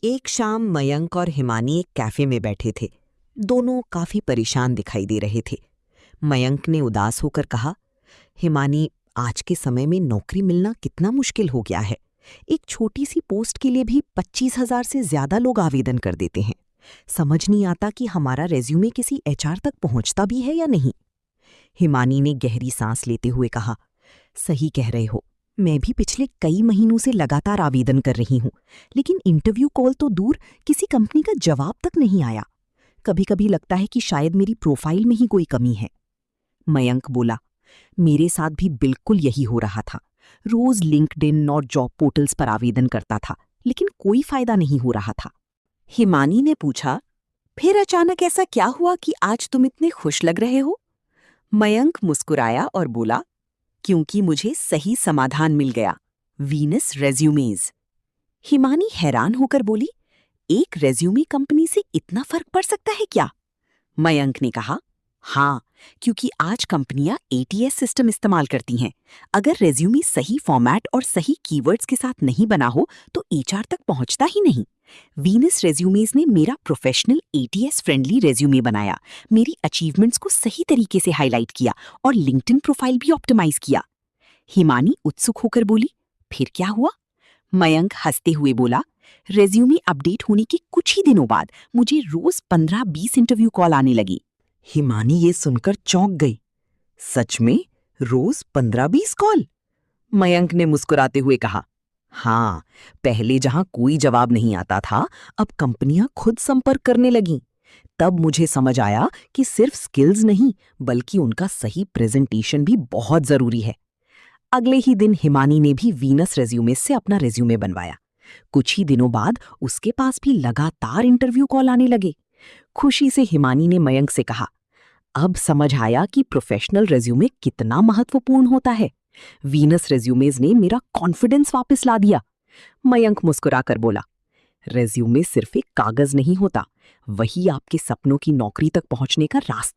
एक शाम मयंक और हिमानी एक कैफे में बैठे थे। दोनों काफी परेशान दिखाई दे रहे थे। मयंक ने उदास होकर कहा, हिमानी, आज के समय में नौकरी मिलना कितना मुश्किल हो गया है। एक छोटी सी पोस्ट के लिए भी 25,000 से ज्यादा लोग आवेदन कर देते हैं। समझ नहीं आता कि हमारा रेज्यूमे किसी एचआर तक पहुंचता भी है या नहीं। हिमानी ने गहरी सांस लेते हुए कहा, सही कह रहे हो। मैं भी पिछले कई महीनों से लगातार आवेदन कर रही हूं, लेकिन इंटरव्यू कॉल तो दूर, किसी कंपनी का जवाब तक नहीं आया। कभी कभी लगता है कि शायद मेरी प्रोफाइल में ही कोई कमी है। मयंक बोला, मेरे साथ भी बिल्कुल यही हो रहा था। रोज लिंक्डइन और जॉब पोर्टल्स पर आवेदन करता था, लेकिन कोई फायदा नहीं हो रहा था। हिमानी ने पूछा, फिर अचानक ऐसा क्या हुआ कि आज तुम इतने खुश लग रहे हो? मयंक मुस्कुराया और बोला, क्योंकि मुझे सही समाधान मिल गया, वीनस रेज्यूमेज। हिमानी हैरान होकर बोली, एक रेज्यूमे कंपनी से इतना फर्क पड़ सकता है क्या? मयंक ने कहा, हाँ, क्योंकि आज कंपनियां एटीएस सिस्टम इस्तेमाल करती हैं। अगर रेज्यूमे सही फॉर्मेट और सही कीवर्ड्स के साथ नहीं बना हो तो एचआर तक पहुंचता ही नहीं। वीनस रेज्यूमेज ने मेरा प्रोफेशनल एटीएस फ्रेंडली रेज्यूमे बनाया, मेरी अचीवमेंट्स को सही तरीके से हाईलाइट किया और लिंक्डइन प्रोफाइल भी ऑप्टिमाइज किया। हिमानी उत्सुक होकर बोली, फिर क्या हुआ? मयंक हंसते हुए बोला, रेज्यूमे अपडेट होने के कुछ ही दिनों बाद मुझे रोज 15-20 इंटरव्यू कॉल आने लगी। हिमानी ये सुनकर चौंक गई। सच में? रोज 15-20 कॉल? मयंक ने मुस्कुराते हुए कहा, हाँ, पहले जहां कोई जवाब नहीं आता था, अब कंपनियां खुद संपर्क करने लगीं। तब मुझे समझ आया कि सिर्फ स्किल्स नहीं, बल्कि उनका सही प्रेजेंटेशन भी बहुत जरूरी है। अगले ही दिन हिमानी ने भी वीनस रेज्यूमे से अपना रेज्यूमे बनवाया। कुछ ही दिनों बाद उसके पास भी लगातार इंटरव्यू कॉल आने लगे। खुशी से हिमानी ने मयंक से कहा, अब समझ आया कि प्रोफेशनल रेज्यूमे कितना महत्वपूर्ण होता है। वीनस रेज्यूमेज ने मेरा कॉन्फिडेंस वापस ला दिया। मयंक मुस्कुराकर बोला, रेज्यूमे सिर्फ एक कागज नहीं होता, वही आपके सपनों की नौकरी तक पहुंचने का रास्ता